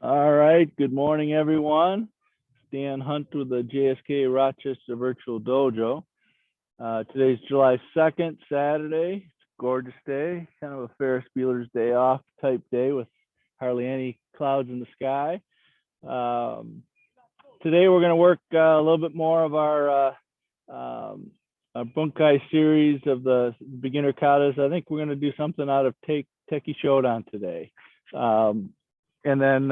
All right. Good morning, everyone. Dan Hunt with the JSKA Rochester Virtual Dojo. Today's July 2nd, Saturday. It's a gorgeous day, kind of a Ferris Bueller's day off type day with hardly any clouds in the sky. Today we're going to work a little bit more of our Bunkai series of the beginner katas. I think we're going to do something out of Tekki Shodan today. And then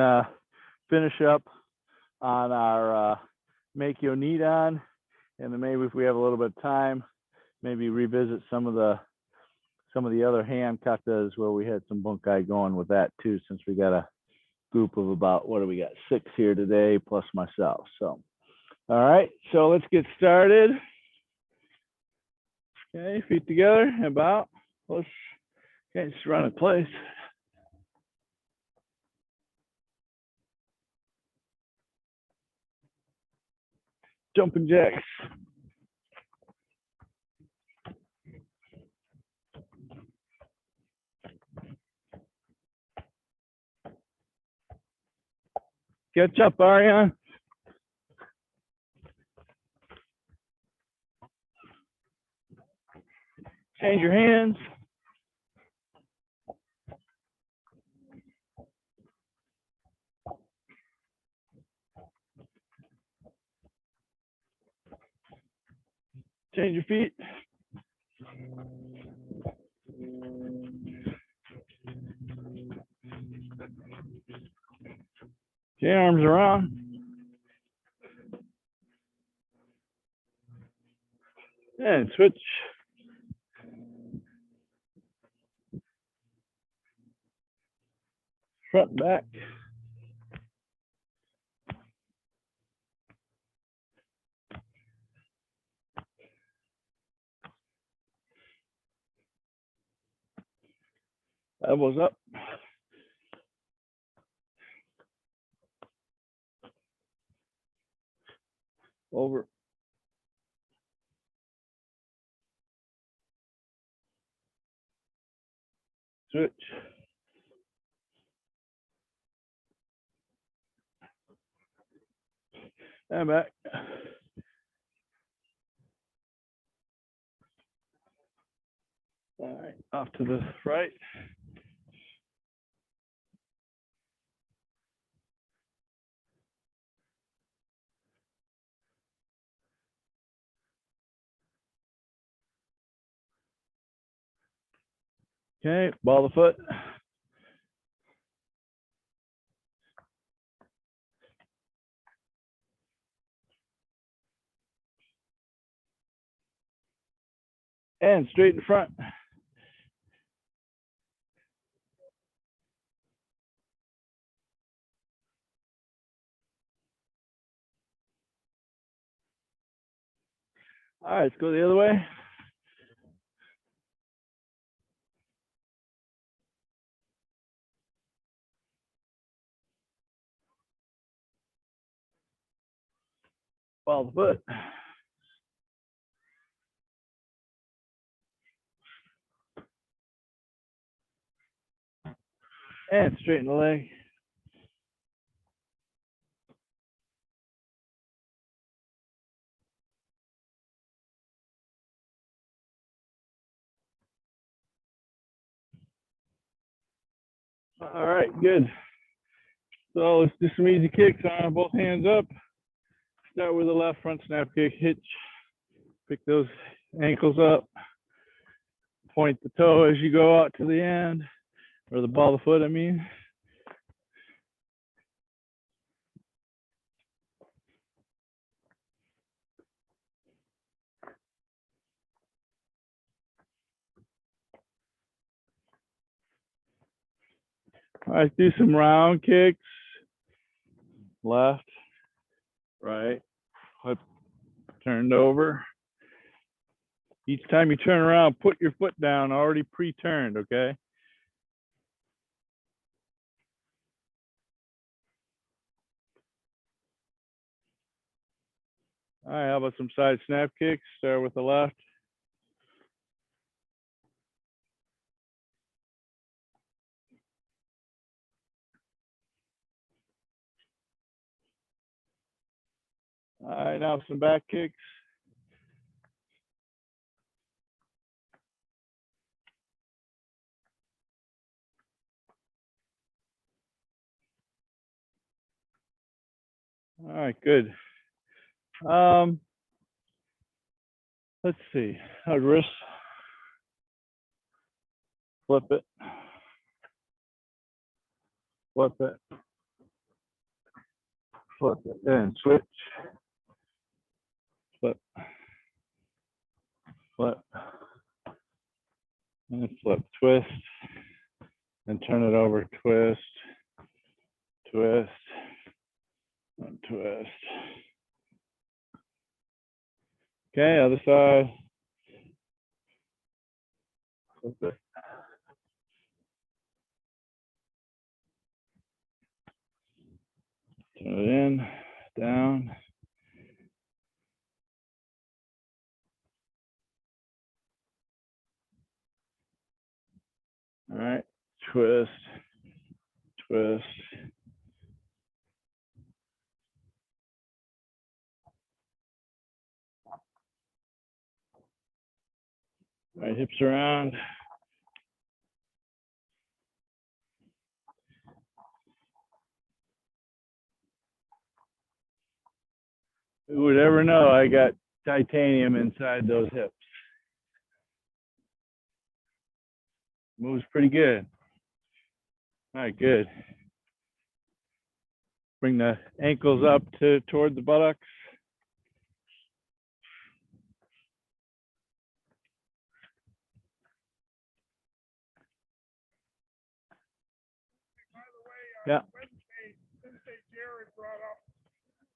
finish up on our Meikyo Nidan, and then maybe if we have a little bit of time, maybe revisit some of the other hand katas where we had some bunkai going with that too, since we got a group of about, what do we got, 6 here today plus myself. So all right, so let's get started. Okay, feet together, about. Let's just run in place. Jumping jacks. Catch up, Ariane. Change your hands. Change your feet. Okay, arms around. And switch. Front and back. Elbows up. Over. Switch. And back. All right, off to the right. Okay, ball the foot. And straight in front. All right, let's go the other way. Ball the foot. And straighten the leg. All right, good. So let's do some easy kicks on both hands up. Start with the left front snap kick, hitch. Pick those ankles up. Point the toe as you go out to the end, or the ball of the foot, I mean. All right, do some round kicks. Left, right, hip turned over. Each time you turn around, put your foot down already pre-turned, okay? All right, how about some side snap kicks? Start with the left. right, now some back kicks. All right, good. Let's see. Wrist. Flip it. Flip it. Flip it. And switch. Flip. Flip. And flip. Twist. And turn it over. Twist. Twist. And twist. Okay, other side. Flip it. Turn it in, down. All right, twist, twist. All right, hips around. Who would ever know I got titanium inside those hips? Moves pretty good. All right, good. Bring the ankles up toward the buttocks. Yeah. Wednesday, Jared brought up.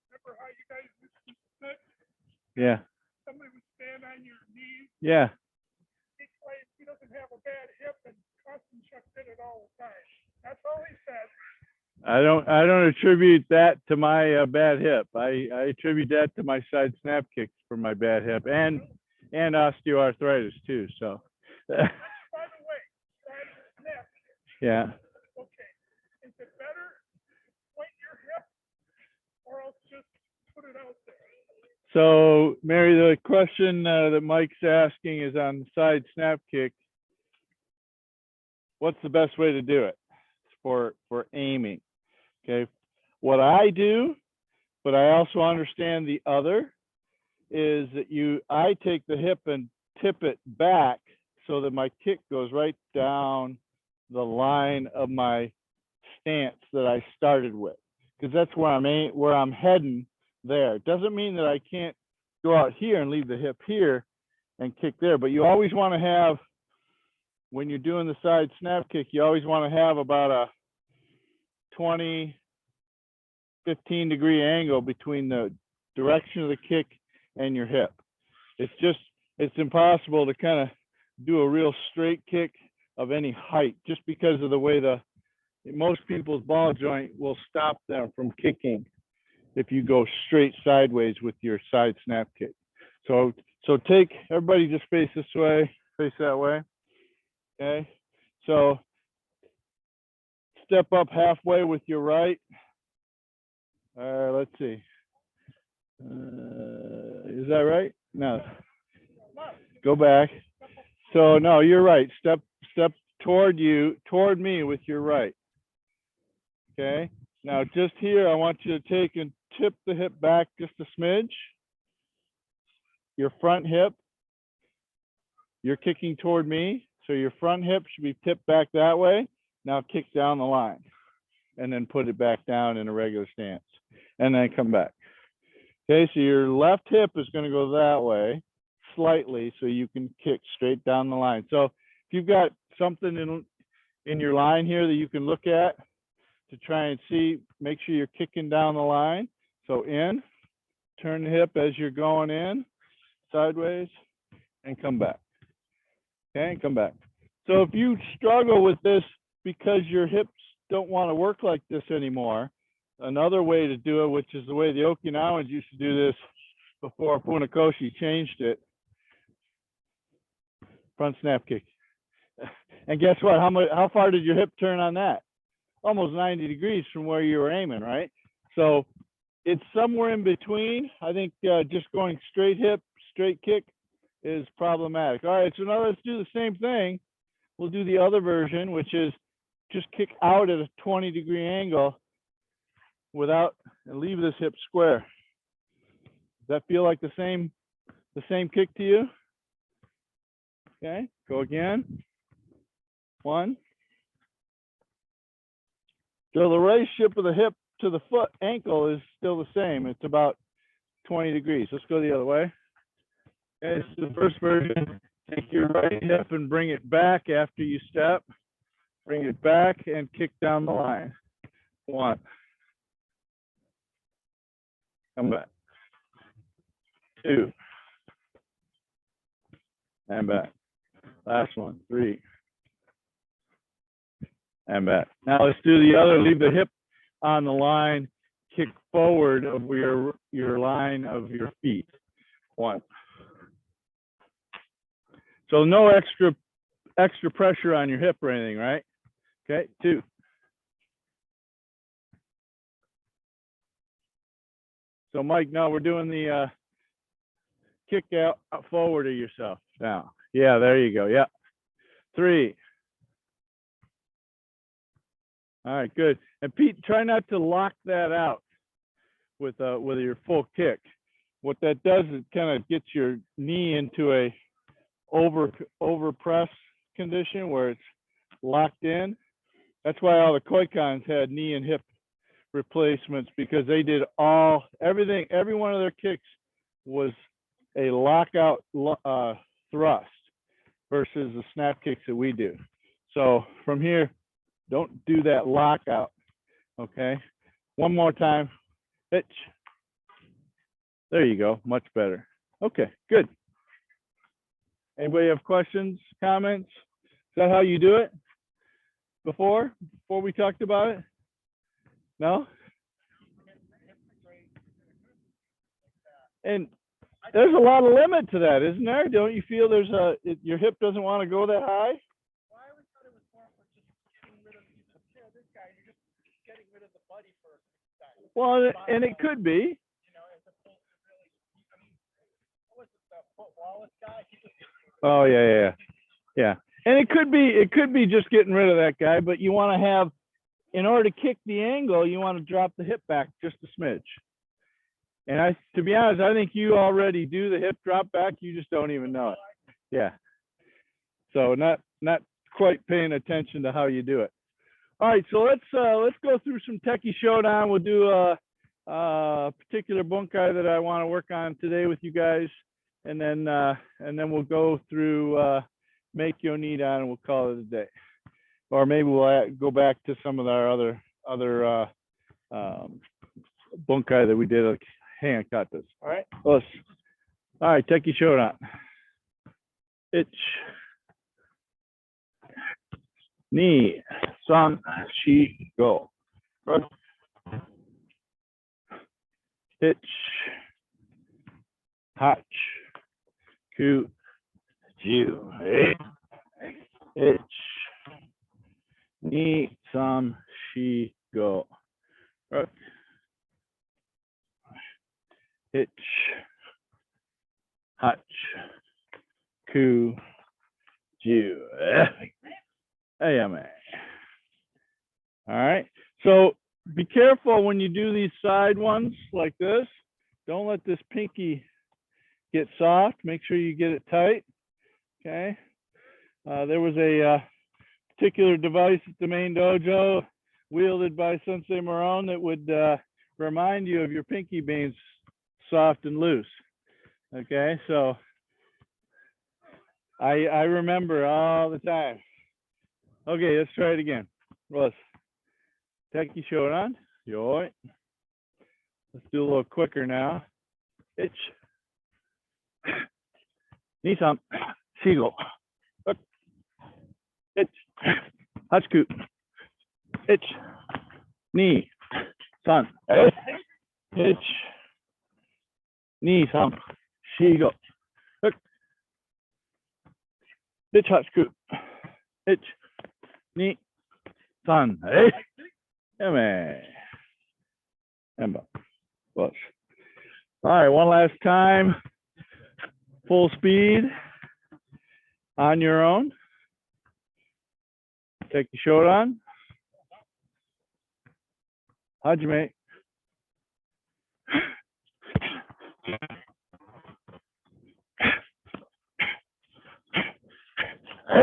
Remember how you guys used to sit? Yeah. Somebody would stand on your knees. Yeah. He doesn't have a bad hip, and Custom Chuck did it all the time. That's all he said. I don't attribute that to my bad hip. I attribute that to my side snap kicks for my bad hip and osteoarthritis too. So. By the way, side snap. Yeah. Okay. Is it better to point your hip, or else just put it out there? So, Mary, the question that Mike's asking is on the side snap kick. What's the best way to do it for aiming? Okay. What I do, but I also understand the other, is that I take the hip and tip it back so that my kick goes right down the line of my stance that I started with, because that's where I'm heading there. It doesn't mean that I can't go out here and leave the hip here and kick there, but you always want to have, when you're doing the side snap kick, you always want to have about a 20, 15 degree angle between the direction of the kick and your hip. It's impossible to kind of do a real straight kick of any height, just because of the way most people's ball joint will stop them from kicking if you go straight sideways with your side snap kick. So everybody just face this way, face that way. Okay. So step up halfway with your right. Let's see. Is that right? No. Go back. So no, you're right. Step toward me with your right. Okay. Now just here, I want you to take and tip the hip back just a smidge. Your front hip, you're kicking toward me, so your front hip should be tipped back that way. Now kick down the line, and then put it back down in a regular stance, and then come back. Okay, so your left hip is going to go that way slightly, so you can kick straight down the line. So if you've got something in your line here that you can look at to try and see, make sure you're kicking down the line. So in, turn the hip as you're going in, sideways, and come back. Okay, and come back. So if you struggle with this because your hips don't want to work like this anymore, another way to do it, which is the way the Okinawans used to do this before Funakoshi changed it, front snap kick. And guess what? How far did your hip turn on that? Almost 90 degrees from where you were aiming, right? So it's somewhere in between. I think just going straight hip, straight kick is problematic. All right, so now let's do the same thing. We'll do the other version, which is just kick out at a 20-degree angle without, and leave this hip square. Does that feel like the same kick to you? Okay, go again. 1. So the relationship of the hip to the foot ankle is still the same. It's about 20 degrees. Let's go the other way. Okay, so the first version, take your right hip and bring it back after you step. Bring it back and kick down the line. 1. Come back. 2. And back. Last one. 3. And back. Now let's do the other. Leave the hip on the line. Kick forward of your line of your feet. 1. So no extra pressure on your hip or anything, right? Okay. 2. So Mike, now we're doing the kick out forward of yourself. Now, yeah, there you go. Yeah. 3. All right, good. And Pete, try not to lock that out with your full kick. What that does is kind of gets your knee into a over press condition where it's locked in. That's why all the Koikans had knee and hip replacements, because they did everything. Every one of their kicks was a lockout thrust versus the snap kicks that we do. So from here, don't do that lockout. Okay. One more time. Pitch. There you go. Much better. Okay, good. Anybody have questions, comments? Is that how you do it before we talked about it? No? And there's a lot of limit to that, isn't there? Don't you feel your hip doesn't want to go that high? Well, I always thought it was more for just getting rid of this guy. You're just getting rid of the buddy first. Well, and it could be. You know, as opposed to really. I mean, what was it, the Foot Wallace guy? Oh yeah. And it could be just getting rid of that guy, but you want to have, in order to kick the angle, you want to drop the hip back just a smidge. And to be honest, I think you already do the hip drop back. You just don't even know it. Yeah. So not quite paying attention to how you do it. All right. So let's go through some Tekki Shodan. We'll do a particular bunkai that I want to work on today with you guys, and then we'll go through Meikyo Nidan and we'll call it a day. Or maybe we'll go back to some of our other bunkai that we did, like hand katas. All right, all right, Tekki Shodan. Itch, knee, san, shi, go. Itch, hach, ku, jiu, itch, knee, san, shi, go. Itch, hach, ku, jiu. Hey, man. All right. So be careful when you do these side ones like this. Don't let this pinky get soft. Make sure you get it tight. Okay. There was a particular device at the main dojo wielded by Sensei Morone that would remind you of your pinky being soft and loose. Okay, so I remember all the time. Okay, let's try it again. Let's Tekki Shodan. Yoi. Let's do a little quicker now. Itch. Nisan. Shigo. Itch. Hachiku. Itch. Ni. San. Itch. Ni. San. Shigo. Itch. Hachiku. Itch. Ni. San. Eme. Emba. Push. All right, one last time. Full speed on your own. Tekki Shodan. Hajime. Hey.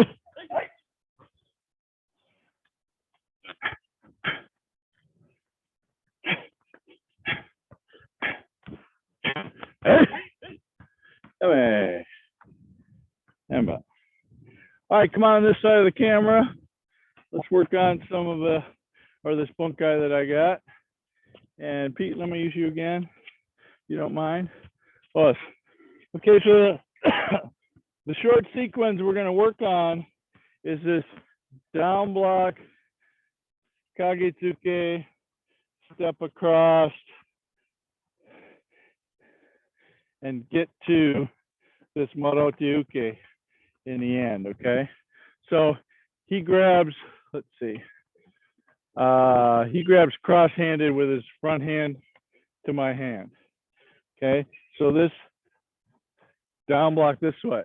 All right, come on this side of the camera. Let's work on some of the, or this bunkai that I got. And Pete, let me use you again, if you don't mind. Us. Okay, so the short sequence we're going to work on is this down block, kagetsuke, step across, and get to this marote uke in the end, okay? So he grabs, let's see, he grabs cross-handed with his front hand to my hand, okay? So this down block this way.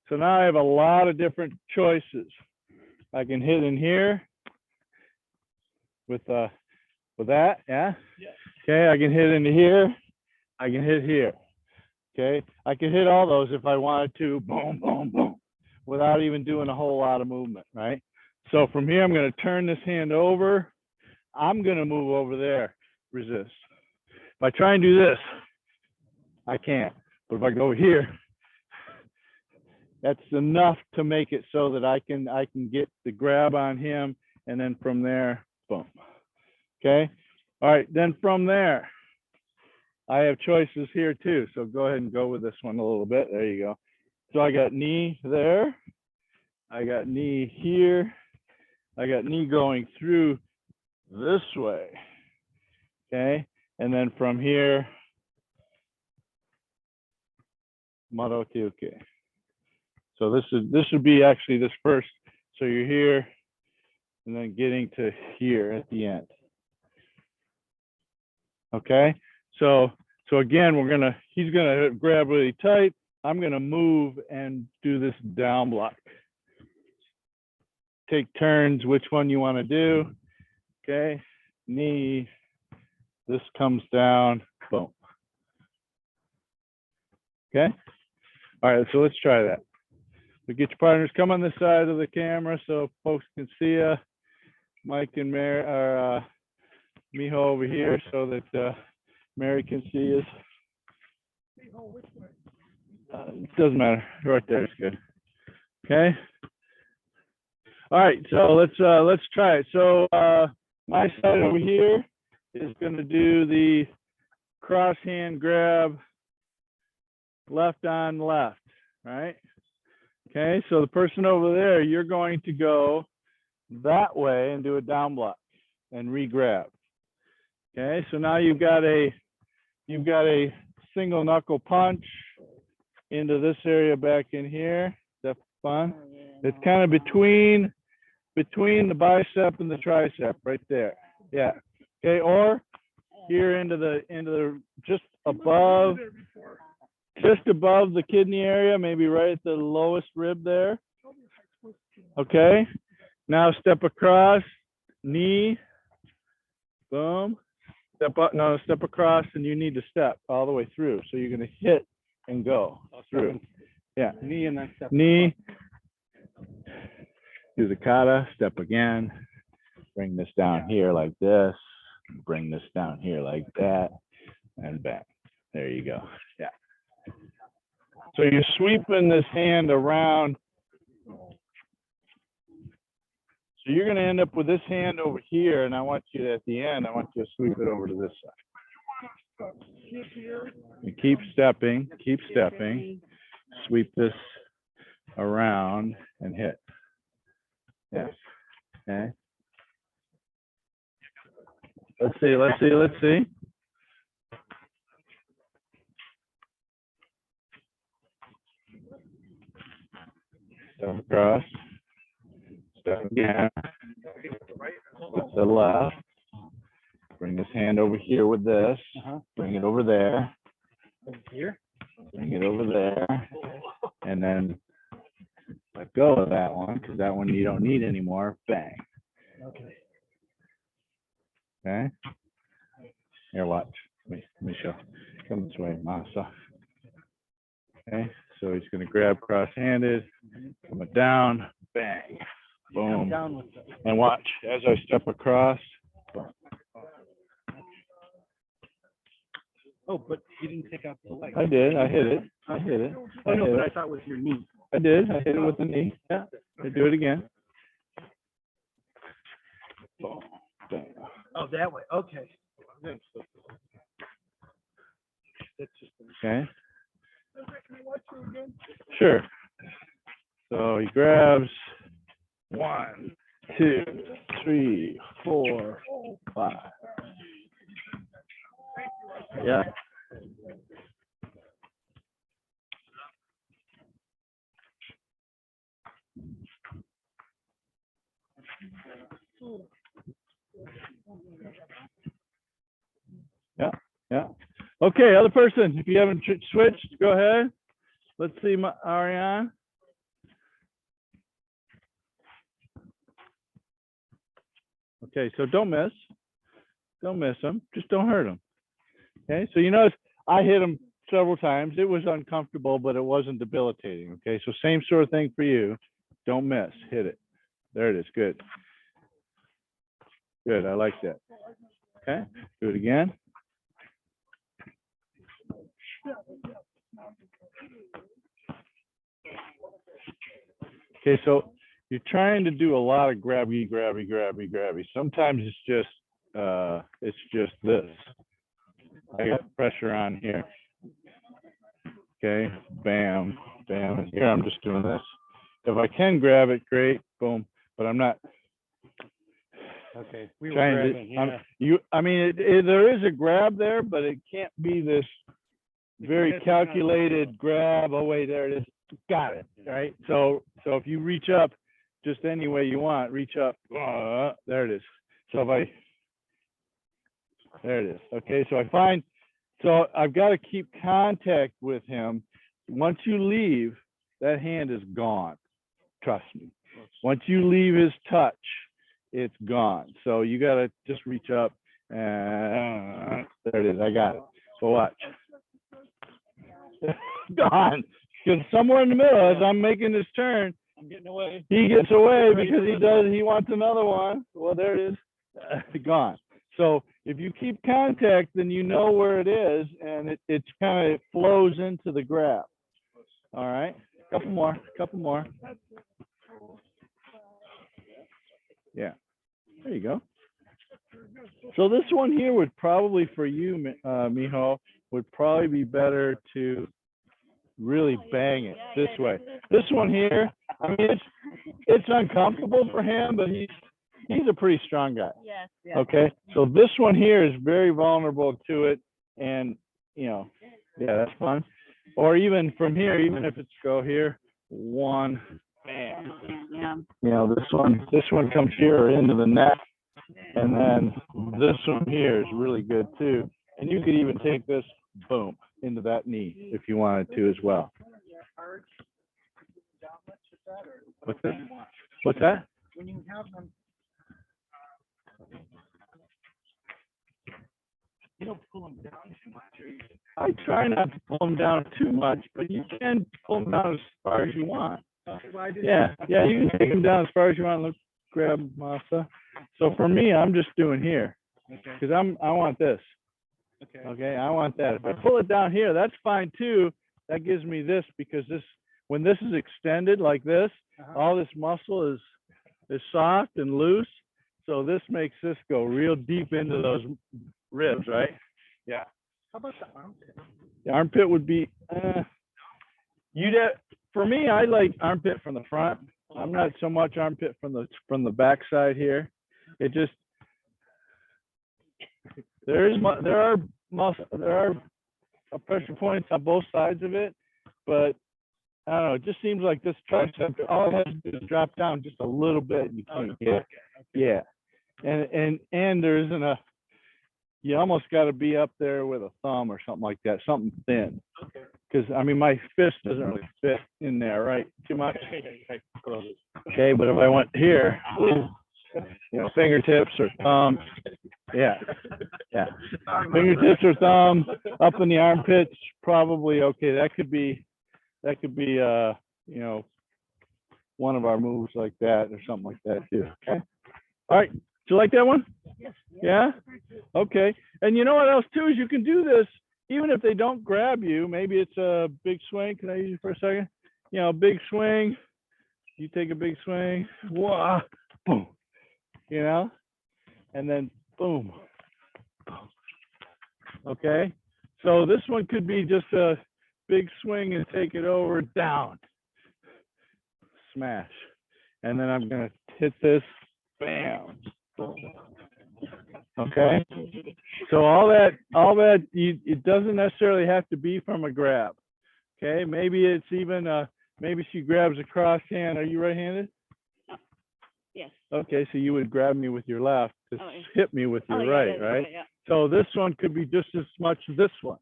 So now I have a lot of different choices. I can hit in here with that, yeah? Okay, I can hit into here. I can hit here. Okay, I can hit all those if I wanted to, boom, boom, boom, without even doing a whole lot of movement, right? So from here, I'm going to turn this hand over. I'm going to move over there, resist. If I try and do this, I can't. But if I go here, that's enough to make it so that I can get the grab on him, and then from there, boom. Okay. All right. Then from there, I have choices here too. So go ahead and go with this one a little bit. There you go. So I got knee there. I got knee here. I got knee going through this way. Okay. And then from here, marote uke. So this would be actually this first. So you're here and then getting to here at the end. Okay. So again, he's gonna grab really tight. I'm gonna move and do this down block. Take turns, which one you want to do. Okay. Knee. This comes down. Boom. Okay. All right. So let's try that. So get your partners, come on this side of the camera so folks can see you. Mike and Mary, or Miho over here so that Mary can see us. It doesn't matter. Right there is good. Okay. All right. So let's try it. So my side over here is going to do the cross hand grab, left on left. Right. Okay, so the person over there, you're going to go that way and do a down block and re-grab. Okay, so now you've got a single knuckle punch into this area back in here. That's fun. It's kind of between the bicep and the tricep right there. Yeah. Okay, or here into the just above the kidney area, maybe right at the lowest rib there. Okay. Now step across, knee, boom. Step up, no, step across, and you need to step all the way through. So you're going to hit and go through. Yeah. Knee and then step. Knee. Do the kata, step again. Bring this down here like this. Bring this down here like that. And back. There you go. Yeah. So you're sweeping this hand around. So you're going to end up with this hand over here, and I want you to, at the end, I want you to sweep it over to this side. And keep stepping, sweep this around and hit. Yes. Okay. Let's see. Step across. Step again. With the left. Bring this hand over here with this. bring it over there, Here? bring it over there, and then let go of that one, because that one you don't need anymore. Bang. Okay. Okay. Here, watch. Let me show. Come this way, Masa. Okay. So he's going to grab cross-handed, coming down, bang, boom, Down with the, and watch as I step across. Boom. oh, but you didn't take out the leg. I did. I hit it. I hit it. Oh, no, hit but it. I thought with your knee. I did. I hit it with the knee. Yeah. I do it again. Boom. Bang. Oh, that way. Okay. That's just Okay. Can I watch you again? Sure. So he grabs 1, 2, 3, 4, 5. Yeah. Yeah. Yeah. Okay, other person, if you haven't switched, go ahead. Let's see, Ariane. Okay, so don't miss. Don't miss them. Just don't hurt them. Okay, so you notice I hit him several times. It was uncomfortable, but it wasn't debilitating. Okay, so same sort of thing for you. Don't miss. Hit it. There it is. Good. Good. I like that. Okay, do it again. Okay, so you're trying to do a lot of grabby. Sometimes it's just this. I got pressure on here. Okay, bam, bam. And here I'm just doing this. If I can grab it, great, boom. But I'm not okay. We were trying grabbing, yeah. I mean, there is a grab there, but it can't be this very calculated grab. Oh wait, there it is. Got it. Right. So if you reach up, just any way you want, reach up. There it is. So there it is. Okay. So I've got to keep contact with him. Once you leave, that hand is gone. Trust me. Once you leave his touch, it's gone. So you got to just reach up and there it is. I got it. So watch. Gone. Because somewhere in the middle, as I'm making this turn, I'm getting away. he gets away because he wants another one. Well, there it is. Gone. So if you keep contact, then you know where it is, and it's kind of flows into the grab. All right. Couple more. Yeah. There you go. So this one here would probably, for you, Miho, would probably be better to really bang it this way. This one here, I mean, it's uncomfortable for him, but he's a pretty strong guy. Yes. Okay, so this one here is very vulnerable to it, and yeah, that's fun. Or even from here, even if it's go here, 1, bam. Yeah. This one comes here into the neck, and then this one here is really good too. And you could even take this, boom, into that knee if you wanted to as well. What's that? What's that? When you have them, you don't pull them down too much. I try not to pull them down too much, but you can pull them down as far as you want. Yeah, you can take them down as far as you want. Look, grab Masa. So for me, I'm just doing here because I want this. Okay, I want that. If I pull it down here, that's fine too. That gives me this because when this is extended like this, all this muscle is soft and loose. So this makes this go real deep into those ribs, right? Yeah. How about the armpit? The armpit would be, for me, I like armpit from the front. I'm not so much armpit from the back side here. It just, there are pressure points on both sides of it, but I don't know. It just seems like this tricep, all it has to do is drop down just a little bit, and you can't get it. Yeah, and there isn't you almost got to be up there with a thumb or something like that, something thin. Okay. Because I mean, my fist doesn't really fit in there, right? Too much. Okay, but if I went here, you know, fingertips or thumbs, yeah, fingertips or thumbs up in the armpits, probably okay. That could be, you know, one of our moves like that or something like that too. Okay. All right. Do you like that one? Yeah. Okay. And you know what else too is you can do this even if they don't grab you. Maybe it's a big swing. Can I use you for a second? You know, big swing. You take a big swing. Whoa, boom. You know, and then boom. Okay. So this one could be just a big swing and take it over, down, smash, and then I'm gonna hit this, bam. Okay. So all that, it doesn't necessarily have to be from a grab. Okay. Maybe it's even maybe she grabs a cross hand. Are you right-handed? Yes. Okay, so you would grab me with your left to Oh, yeah. hit me with your Oh, yeah, right, yeah, right? yeah. So this one could be just as much as this one.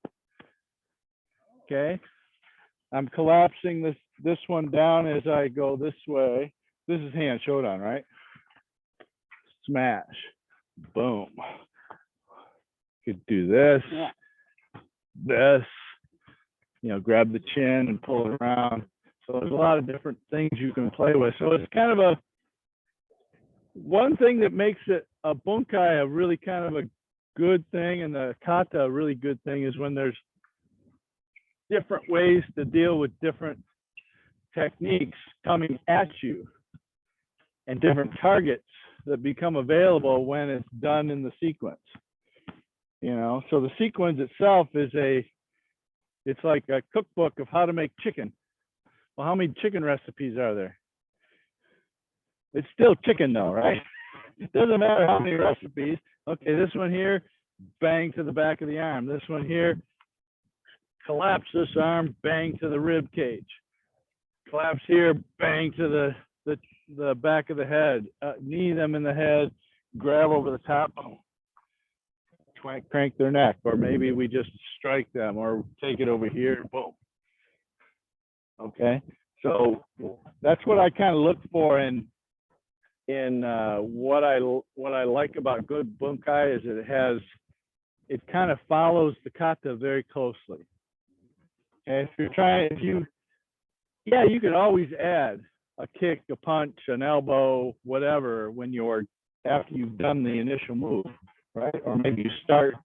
Okay. I'm collapsing this one down as I go this way. This is hand shodan, right? Smash. Boom. Could do this. Yeah. This. You know, grab the chin and pull it around. So there's a lot of different things you can play with. So it's kind of one thing that makes it a bunkai a really kind of a good thing and the kata a really good thing is when there's different ways to deal with different techniques coming at you and different targets that become available when it's done in the sequence. You know, so the sequence itself is it's like a cookbook of how to make chicken. Well, how many chicken recipes are there? It's still chicken though, right? It doesn't matter how many recipes. Okay, this one here, bang to the back of the arm. This one here, collapse this arm, bang to the rib cage. Collapse here, bang to the back of the head. Knee them in the head, grab over the top, crank their neck, or maybe we just strike them or take it over here, boom. Okay, so that's what I kind of look for in what I like about good bunkai is it kind of follows the kata very closely. And you can always add a kick, a punch, an elbow, whatever after you've done the initial move, right? Or maybe you start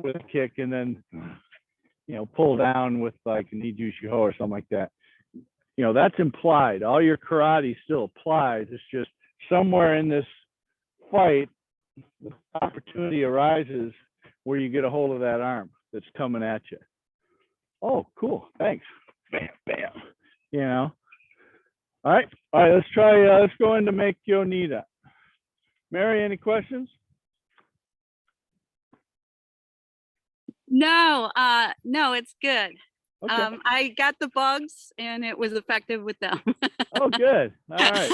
with a kick and then pull down with like a knee jushiho or something like that. That's implied. All your karate still applies. It's just somewhere in this fight, the opportunity arises where you get a hold of that arm that's coming at you. Oh, cool. Thanks. Bam, bam. All right. Let's try. Let's go into Meikyo Nidan. Mary, any questions? No, it's good. Okay. I got the bugs and it was effective with them. Oh, good. All right.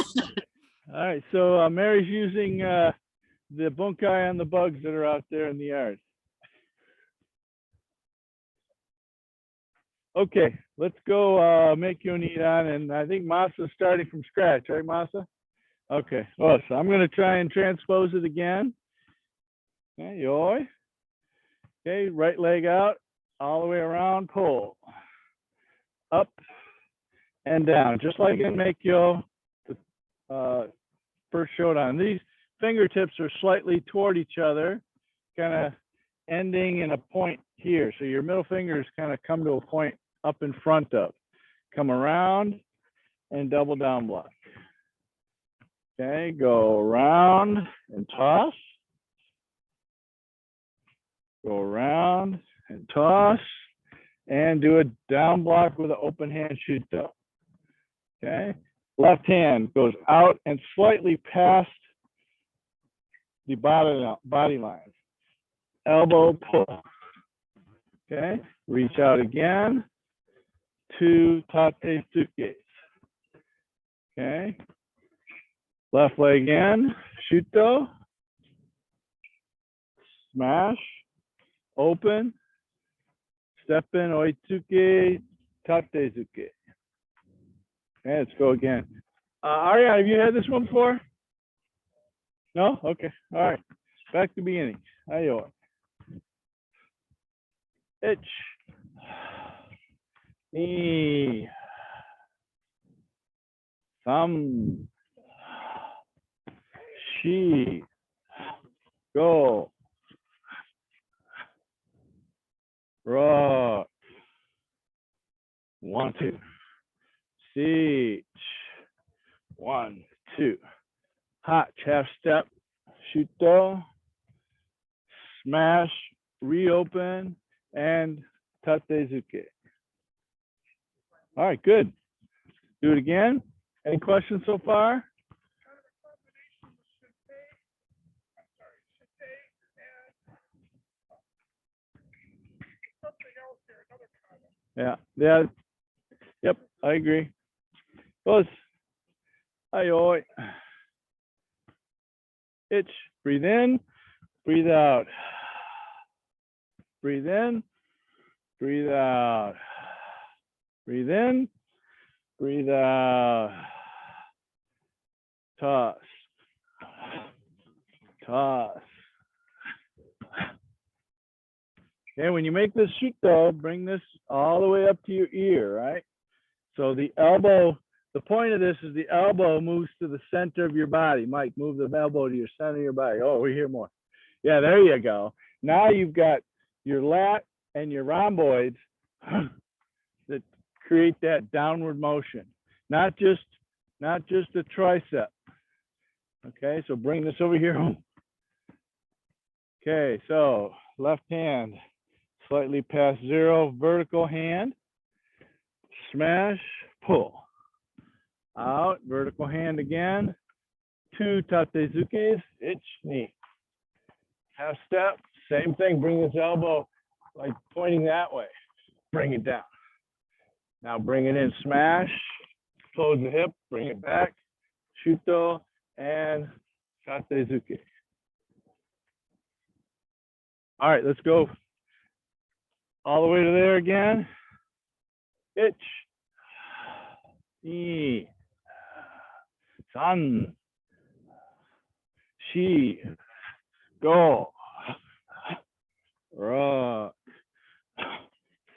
All right. So Mary's using the bunkai on the bugs that are out there in the yard. Okay, let's go Meikyo Nidan, and I think Masa's starting from scratch, right, Masa? Okay, well, so I'm going to try and transpose it again. Okay, yoi. Okay, right leg out, all the way around, pull. Up and down, just like in Meikyo, the first Shodan. These fingertips are slightly toward each other, kind of ending in a point here. So your middle fingers kind of come to a point up in front of. Come around and double down block. Okay, go around and toss. Go around and toss. And do a down block with an open hand shoot though. Okay, left hand goes out and slightly past the body line. Elbow pull. Okay, reach out again to tate suitcase. Okay, left leg in, shuto, smash, open, step in, oitsuke, tatezuke. Okay, let's go again. Ariana, have you had this one before? No? Okay. All right. Back to the beginning. Ayo. Ich. Ni. Sam. Shi. Go. Rock. 1, 2. Siege. 1, 2. Hotch, half step. Shuto. Smash. Reopen. And tatezuke. All right, good. Do it again. Any questions so far? Yeah, yeah, yep, I agree. Close. Ayo. Ich. Breathe in, breathe out. Breathe in, breathe out. Breathe in, breathe out. Toss. Toss. Okay, when you make this shuto, bring this all the way up to your ear, right? So the elbow, the point of this is the elbow moves to the center of your body. Mike, move the elbow to your center of your body. Oh, we hear more. Yeah, there you go. Now you've got your lat and your rhomboids that create that downward motion, not just the tricep. Okay, so bring this over here. Okay, so left hand slightly past 0, vertical hand, smash, pull. Out, vertical hand again, 2 tatezukes, ich, knee. Half step, same thing, bring this elbow like pointing that way, bring it down. Now bring it in, smash, close the hip, bring it back, shuto, and tatezuke. All right, let's go all the way to there again. Ich, ni, san, shi, go, rock,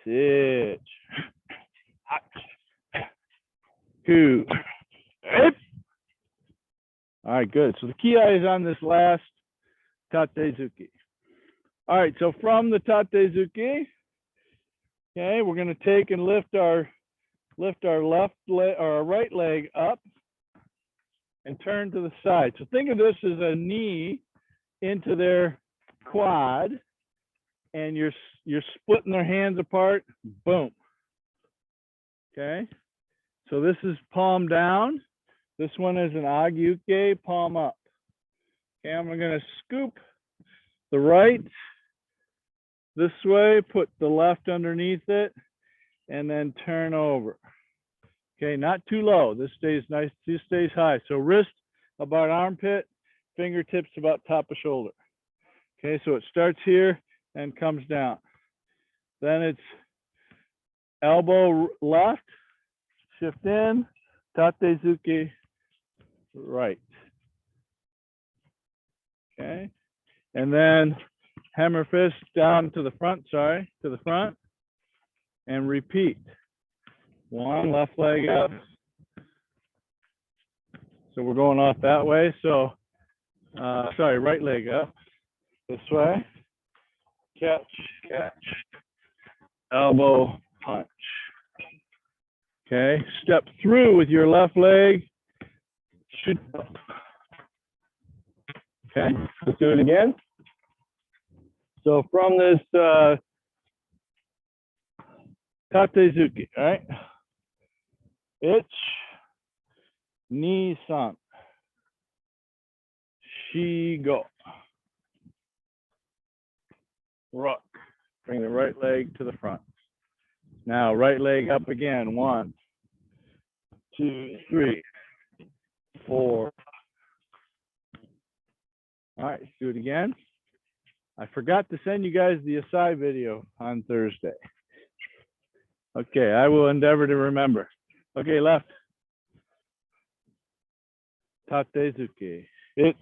sit, hach, ku, hip. All right, good. So the key is on this last tatezuke. All right, so from the tatezuke, okay, we're going to take and lift our left leg or our right leg up and turn to the side. So think of this as a knee into their quad, and you're splitting their hands apart. Boom. Okay. So this is palm down. This one is an agyuke, palm up. Okay, I'm going to scoop the right this way, put the left underneath it, and then turn over. Okay, not too low. This stays nice, this stays high. So wrist about armpit, fingertips about top of shoulder. Okay, so it starts here and comes down. Then it's elbow left, shift in, tatezuke right. Okay, and then hammer fist down to the front, to the front, and repeat. 1, left leg up. So we're going off that way. So, right leg up this way. Catch, catch, elbow, punch. Okay, step through with your left leg. Shoot up. Okay, let's do it again. So from this tatezuke, all right? Ich, ni, san, shi, go. Rock. Bring the right leg to the front. Now right leg up again. 1, 2, 3, 4. All right, let's do it again. I forgot to send you guys the Asai video on Thursday. Okay, I will endeavor to remember. Okay, left. Tatezuki. Ich.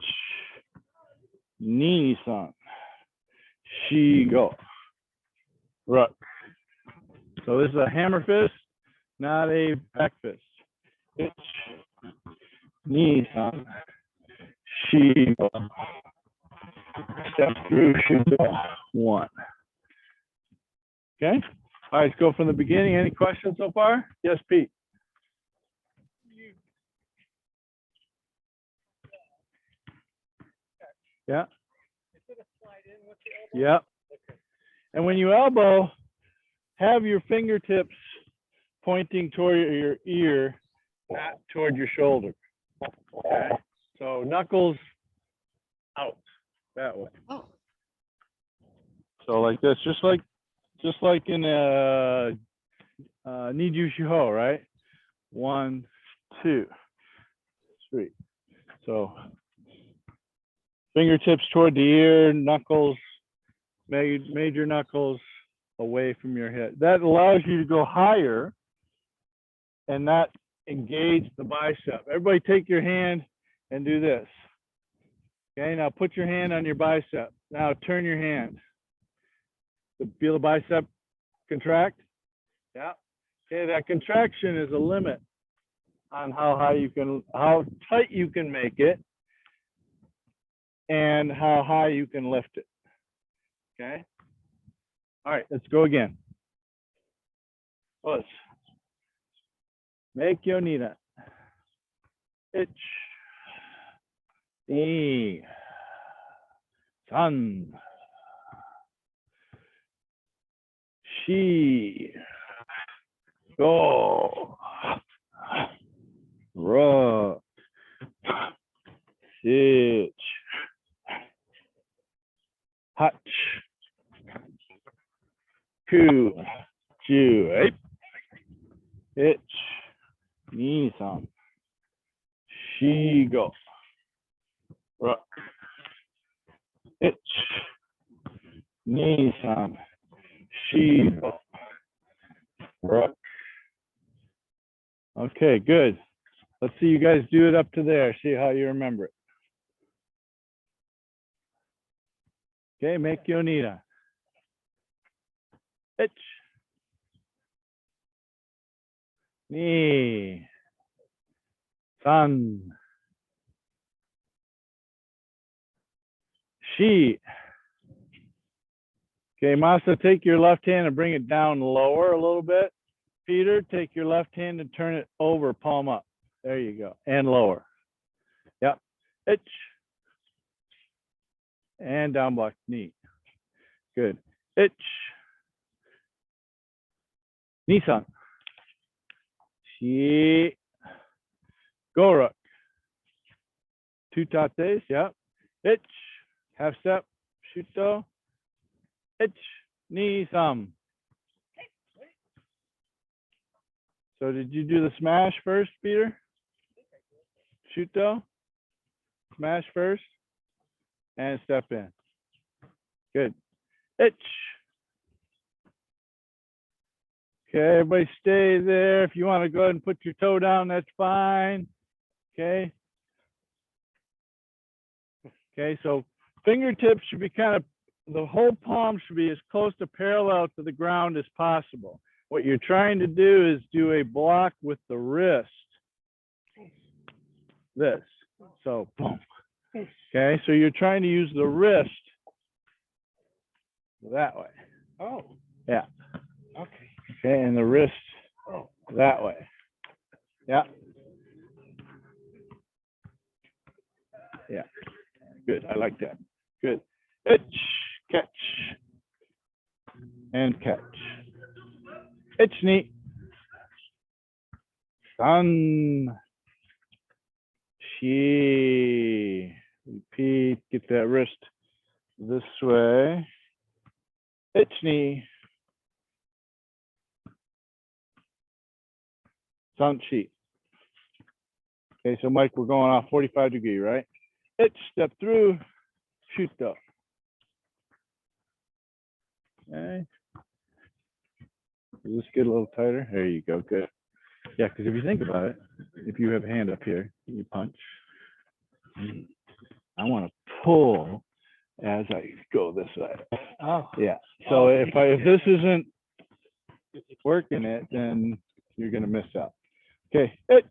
Ni-san. Shi-go. Ruk. So this is a hammer fist, not a back fist. Ich. Ni-san. Shi-go. Step through, Shi-go. 1. Okay. All right, let's go from the beginning. Any questions so far? Yes, Pete. Yeah. Yeah. And when you elbow, have your fingertips pointing toward your ear, not toward your shoulder. Okay. So knuckles out that way. Oh. So like this, just like in a Niju Shiho, right? 1, 2, 3. So fingertips toward the ear, knuckles, major knuckles away from your head. That allows you to go higher and not engage the bicep. Everybody take your hand and do this. Okay, now put your hand on your bicep. Now turn your hand. Feel the bicep contract? Yeah. Okay, that contraction is a limit on how tight you can make it and how high you can lift it. Okay. All right, let's go again. Let's Meikyo Nidan. Ich. Ni. San. Shi. Go. Ro. Sich. Hutch. Ku. Ju. Ich. Ni-san. Shi-go. Rock. Ich. Ni-san. Shi-go. Rock. Okay, good. Let's see you guys do it up to there. See how you remember it. Okay, Meikyo Nidan. Ich. Ni. San. Shi. Okay, Masa, take your left hand and bring it down lower a little bit. Peter, take your left hand and turn it over, palm up. There you go. And lower. Yep. Ich. And down block, knee. Good. Ich. Ni-san. Shi. Goruk. 2 tates, yep. Ich. Half step. Shuto. Ich. Ni-san. So did you do the smash first, Peter? Shuto. Smash first. And step in. Good. Ich. Okay, everybody stay there. If you want to go ahead and put your toe down, that's fine. Okay. Okay, so fingertips should be the whole palm should be as close to parallel to the ground as possible. What you're trying to do is do a block with the wrist. This. So, boom. Okay, so you're trying to use the wrist that way. Oh. Yeah. Okay. Okay, and the wrist that way. Yeah. Yeah. Good. I like that. Good. Ich, catch. And catch. Ich ni. San. Shi. Repeat. Get that wrist this way. Ich ni. San shi. Okay, so Mike, we're going off 45 degree, right? Ich, step through, shoot up. Okay. Does this get a little tighter? There you go. Good. Yeah, because if you think about it, if you have a hand up here, you punch. I want to pull as I go this way. Oh. Yeah. So if this isn't working it, then you're gonna miss out. Okay. Itch.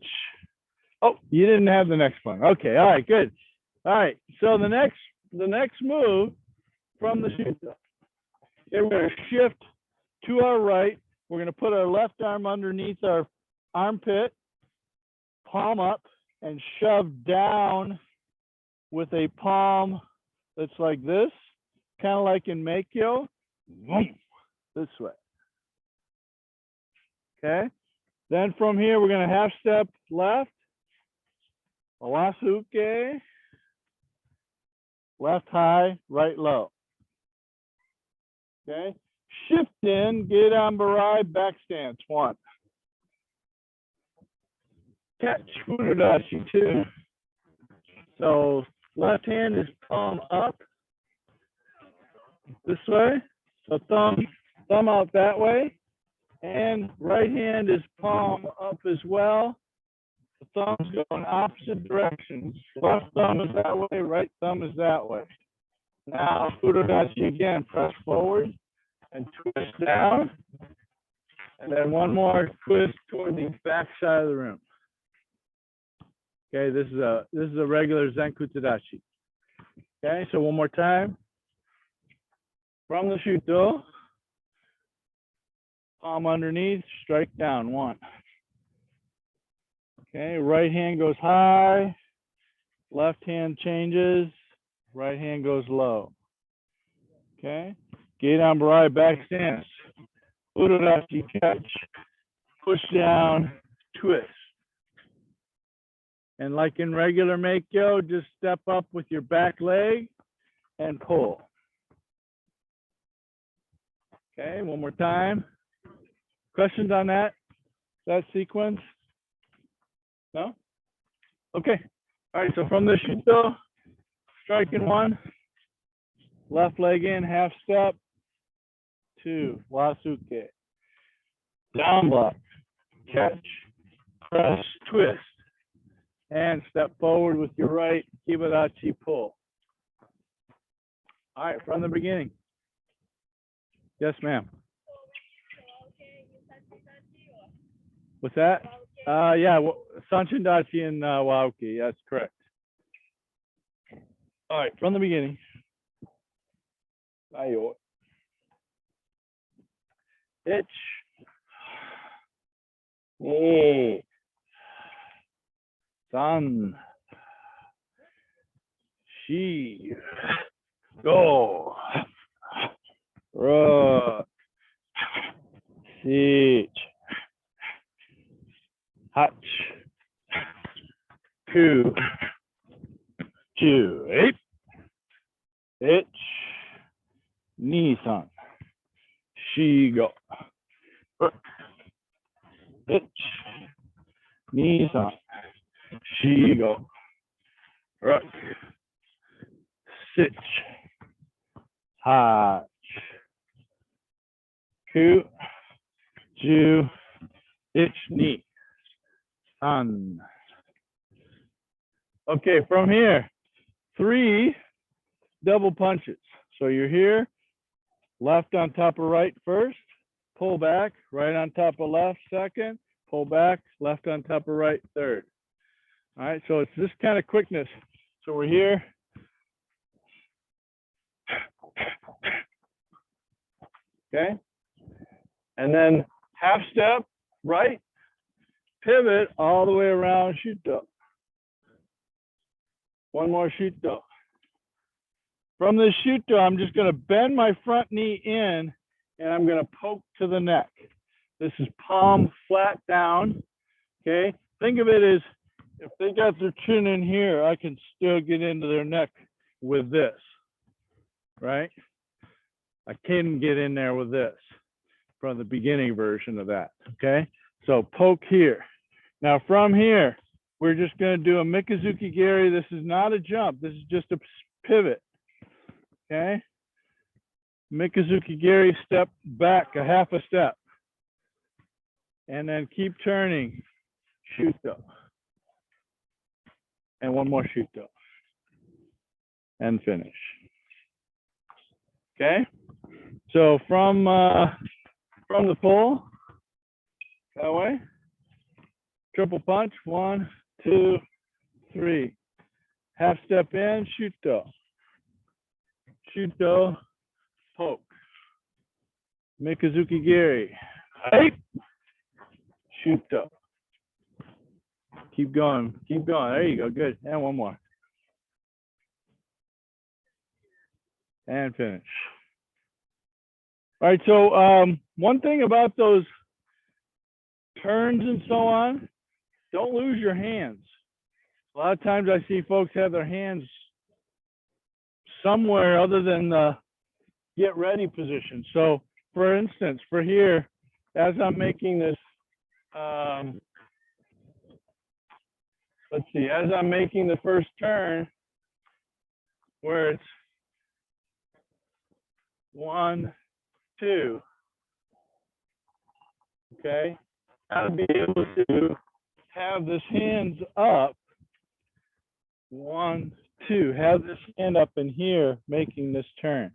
Oh, you didn't have the next one. Okay. All right. Good. All right. So the next move from the shuto. Okay, we're gonna shift to our right. We're gonna put our left arm underneath our armpit, palm up, and shove down with a palm that's like this, kind of like in Meikyo, this way. Okay. Then from here, we're going to half step left, Awasuke, left high, right low. Okay. Shift in, Gedan Barai, back stance, 1. Catch, Furudashi, 2. So left hand is palm up this way. So thumb out that way. And right hand is palm up as well. The thumbs go in opposite directions. Left thumb is that way, right thumb is that way. Now, Furudashi again, press forward and twist down. And then one more twist toward the back side of the room. Okay, this is a regular Zenkutadashi. Okay, so one more time. From the shuto, palm underneath, strike down, 1. Okay, right hand goes high, left hand changes, right hand goes low. Okay, Gedan Barai, back stance, Furudashi catch, push down, twist. And like in regular Meikyo, just step up with your back leg and pull. Okay, one more time. Questions on that sequence? No? Okay. All right, so from the shuto, striking 1, left leg in, half step, 2, wasuke. Down block, catch, press, twist. And step forward with your right, kibadachi pull. All right, from the beginning. Yes, ma'am. What's that? Yeah, Sanchin Dachi and Waoki. That's correct. All right, from the beginning. Ayo. Itch. Ni. San. Shi. Go. Rook. Siege. Hutch. Ku. Chu. Eight. Itch. Nissan. Shigo. Itch. Nissan. Shigo. Rook. Sitch. Hatch. Ku. Ju. Itch. Ni. Sun. Okay, from here, 3 double punches. So you're here, left on top of right first, pull back, right on top of left second, pull back, left on top of right third. All right, so it's this kind of quickness. So we're here. Okay, and then half step, right, pivot all the way around, shuto. One more shuto. From the shuto, I'm just going to bend my front knee in and I'm going to poke to the neck. This is palm flat down. Okay, think of it as if they got their chin in here, I can still get into their neck with this, right? I can get in there with this from the beginning version of that. Okay, so poke here. Now from here, we're just going to do a Mikazuki Geri. This is not a jump. This is just a pivot. Okay. Mikazuki Geri, step back a half a step. And then keep turning. Shuto. And one more shuto. And finish. Okay? So from the pull, that way. Triple punch, 1, 2, 3. Half step in, shuto. Shuto, poke. Mikazuki Geri. Hey! Shuto. Keep going, keep going. There you go, good. And one more. And finish. All right, so one thing about those turns and so on, don't lose your hands. A lot of times I see folks have their hands somewhere other than the get ready position. So for instance, for here, as I'm making this, let's see, as I'm making the first turn, where it's 1, 2, okay, I'll be able to have this hands up, 1, 2, have this hand up in here making this turn.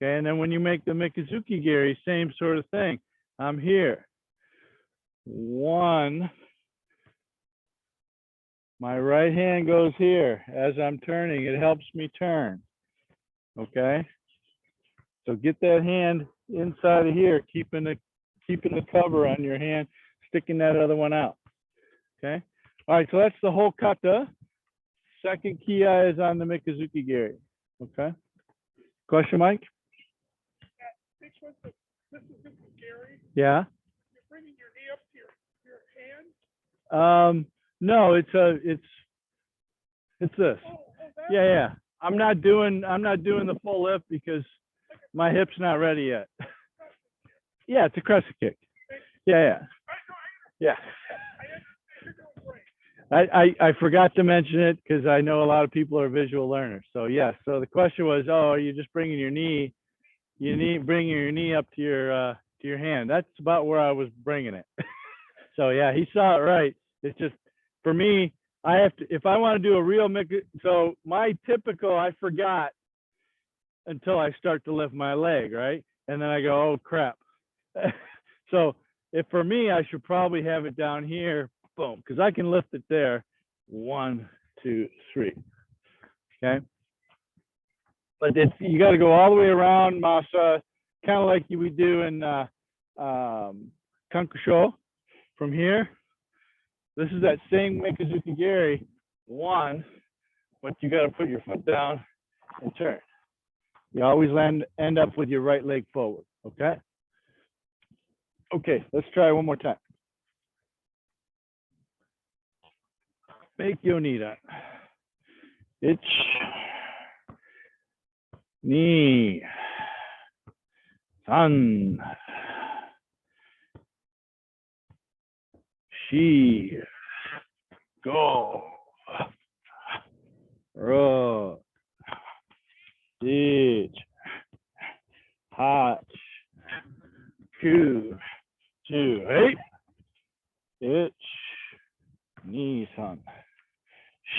Okay, and then when you make the Mikazuki Geri, same sort of thing. I'm here. 1. My right hand goes here as I'm turning. It helps me turn. Okay. So get that hand inside of here, keeping the cover on your hand, sticking that other one out. Okay. All right. So that's the whole kata. Second kiai is on the Mikazuki Geri. Okay. Question, Mike? This is Gary. Yeah. You're bringing your knee up to your hand. No, it's this. Oh, Yeah, yeah. I'm not doing the full lift because my hip's not ready yet. Yeah, it's a crescent kick. Yeah, yeah. I forgot to mention it because I know a lot of people are visual learners. So yes. So the question was, oh, are you just bringing your knee? Bringing your knee up to your hand. That's about where I was bringing it. So yeah, he saw it right. It's just for me, I have to, if I want to do a real mix, so my typical, I forgot until I start to lift my leg, right? And then I go, oh crap. So if for me, I should probably have it down here, boom, because I can lift it there. 1, 2, 3. Okay. But you got to go all the way around Masa, kind of like we do in Kankusho from here. This is that same Mikazuki Geri, 1, but you got to put your foot down and turn. You always end up with your right leg forward, okay? Okay, let's try one more time. Meikyo Nidan. Ich, ni, san, shi, go, ro, ich, hach, ku, 2, 8, ich, ni, san,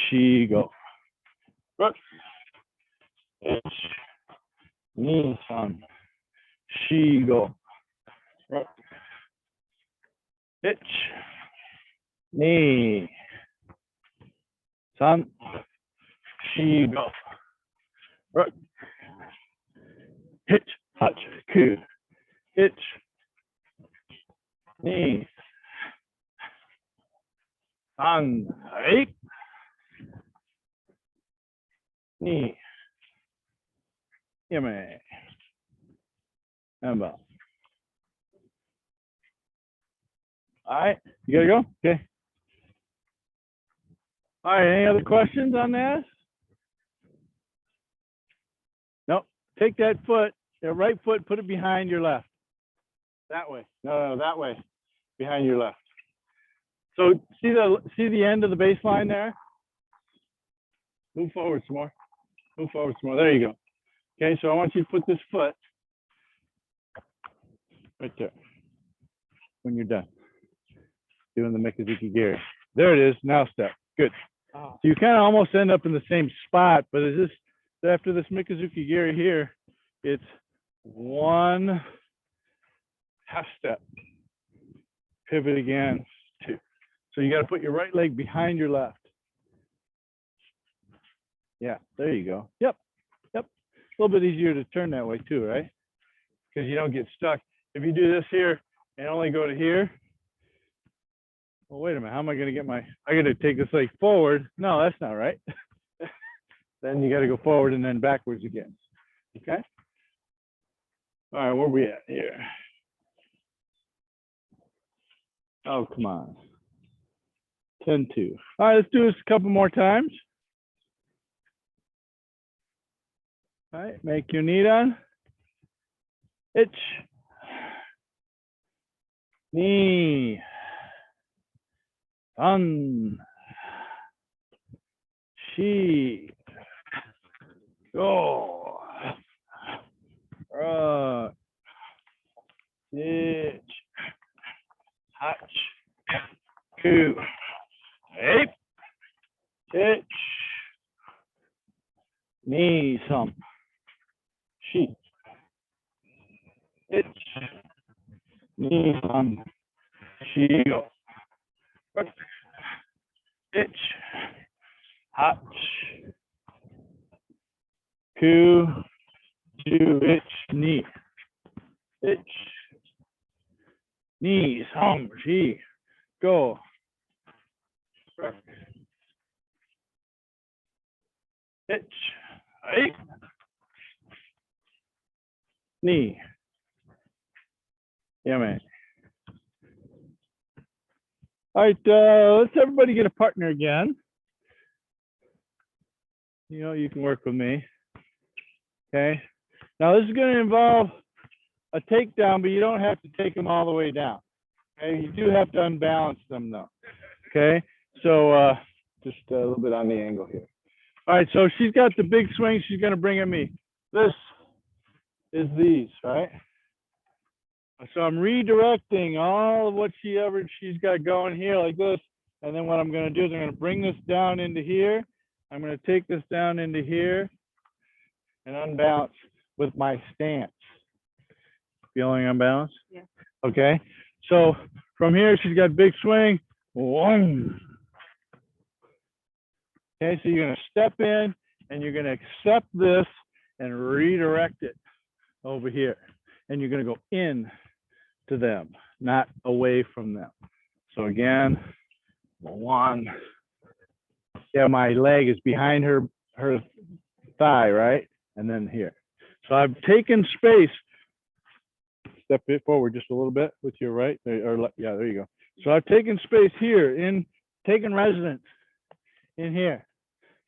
shi, go, ro, ich, ni, san, shi, go, ro, ich, ni, san, shi, go, ro, ich, hach, ku, ich, ni, san, 8, ni, yame, and about. All right, you gotta go? Okay. All right, any other questions on that? Nope. Take that foot, your right foot, put it behind your left. That way. No, that way. Behind your left. So see the end of the baseline there? Move forward some more. Move forward some more. There you go. Okay, so I want you to put this foot Right there. When you're done doing the Mikazuki Giri. There it is. Now step. Good. So you kind of almost end up in the same spot, but is this after this Mikazuki Giri here, it's 1 half step. Pivot again, 2. So you got to put your right leg behind your left. Yeah, there you go. Yep. A little bit easier to turn that way too, right? Because you don't get stuck. If you do this here and only go to here, well, wait a minute, how am I going to get I got to take this leg forward. No, that's not right. Then you got to go forward and then backwards again. Okay. All right, where we at here? Oh, come on. 10-2. All right, let's do this a couple more times. All right, Meikyo Nidan. Ich. Ni. San. Shi. Go. Ich. Hach. Ku. Hey. Ich. Ni. Some. Shi. Ich. Ni. Some. Shi. Ich. Hach. Ku. Do. Ich. Ni. Ich. Ni. Some. Shi. Go. Ich. Hey. Knee. Yeah, man. All right, let's everybody get a partner again. You know, you can work with me. Okay. Now this is going to involve a takedown, but you don't have to take them all the way down. Okay. You do have to unbalance them though. Okay. So just a little bit on the angle here. All right. So she's got the big swing. She's going to bring at me. This is these, right? So I'm redirecting all of what she's got going here like this. And then what I'm going to do is I'm going to bring this down into here. I'm going to take this down into here and unbalance with my stance. Feeling unbalanced? Yeah. Okay. So from here, she's got big swing. 1. Okay. So you're going to step in and you're going to accept this and redirect it over here. And you're going to go in to them, not away from them. So again, 1. Yeah, my leg is behind her thigh, right? And then here. So I've taken space. Step it forward just a little bit with your right. Or yeah, there you go. So I've taken space here, taken residence in here.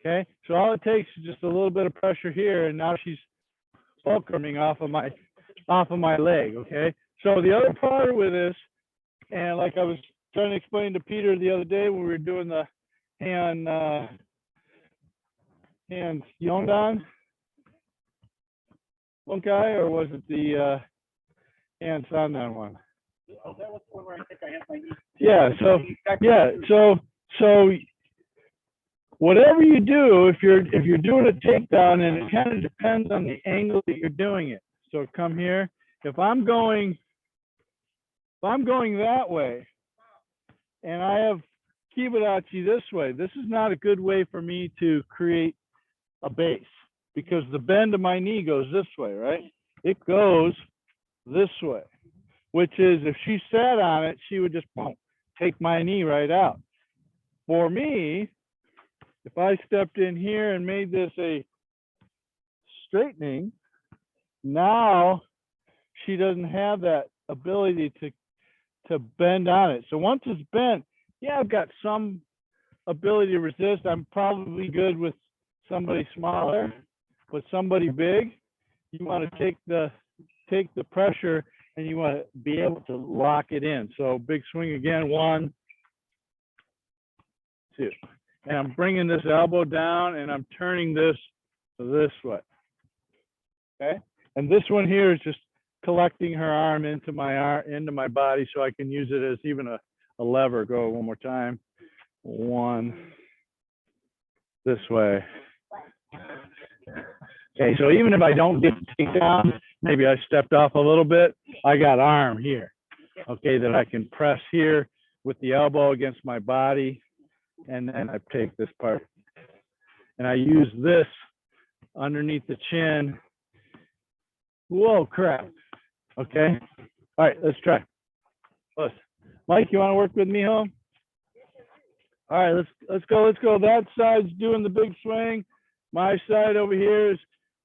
Okay. So all it takes is just a little bit of pressure here, and now she's fulcruming off of my leg. Okay. So the other part with this, and like I was trying to explain to Peter the other day when we were doing the hand Yondan Bunkai, or was it the hand Sandan one? Oh, that was the one where I think I had my knee. Yeah. So whatever you do, if you're doing a takedown, and it kind of depends on the angle that you're doing it. So come here. If I'm going that way, and I have Kibarachi this way, this is not a good way for me to create a base, because the bend of my knee goes this way, right? It goes this way, which is, if she sat on it, she would just take my knee right out. For me, if I stepped in here and made this a straightening, now she doesn't have that ability to bend on it. So once it's bent, yeah, I've got some ability to resist. I'm probably good with somebody smaller, but somebody big, you want to take the pressure and you want to be able to lock it in. So big swing again, 1, 2. And I'm bringing this elbow down and I'm turning this way. Okay. And this one here is just collecting her arm into my body so I can use it as even a lever. Go one more time. One. This way. Okay, so even if I don't get to take down, maybe I stepped off a little bit, I got arm here, okay, that I can press here with the elbow against my body, and then I take this part. And I use this underneath the chin. Whoa, crap. Okay. All right, let's try. Listen. Mike, you want to work with me home? All right, let's go. That side's doing the big swing. My side over here is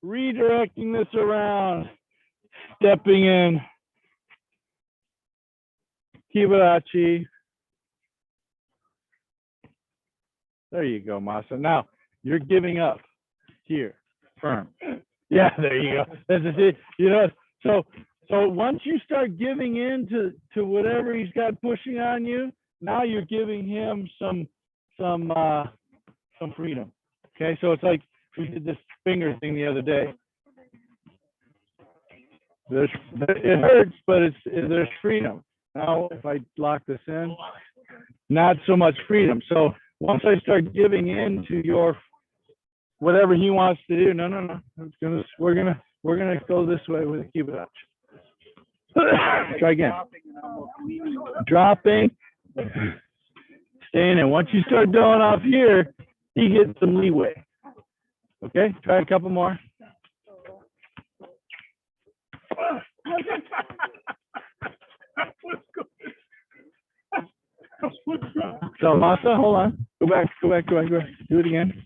redirecting this around, stepping in, Kibarachi. There you go, Masa. Now you're giving up here, firm. Yeah, there you go. That's it. You know, so once you start giving in to whatever he's got pushing on you, now you're giving him some freedom. Okay, so it's like we did this finger thing the other day. It hurts, but there's freedom. Now, if I lock this in, not so much freedom. So once I start giving in to your whatever he wants to do, no. We're gonna go this way with a kibarachi. Try again. Dropping, staying in. Once you start doing off here, he gets some leeway. Okay, try a couple more. So Masa, hold on. Go back. Do it again.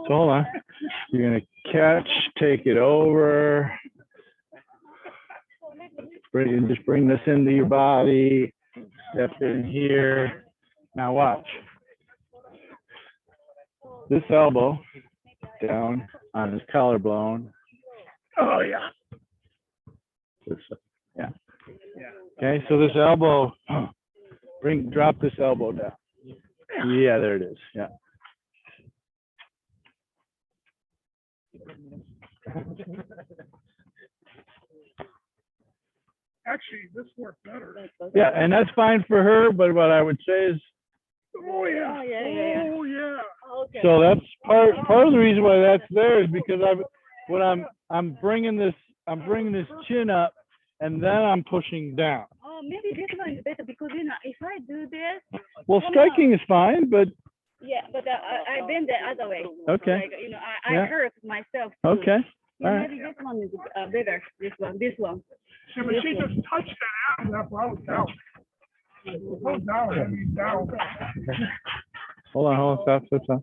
So hold on. You're gonna catch, take it over. Just bring this into your body. Step in here. Now watch. This elbow down on his collarbone. Oh yeah. Yeah. Okay, so this elbow, drop this elbow down. Yeah, there it is. Yeah. Actually, this worked better. Yeah, and that's fine for her, but what I would say is, Oh yeah. Oh yeah. Okay. so that's part of the reason why that's there is because I'm bringing this chin up, and then I'm pushing down. Oh, maybe this one is better because if I do this. Well, striking is fine, but Yeah, but I bend the other way. okay. Like, I hurt myself too. Okay. Yeah, All right. maybe this one is better. This one. Yeah, but she just touched that out. That's why I was down. Go down, I mean down. Hold on. Stop.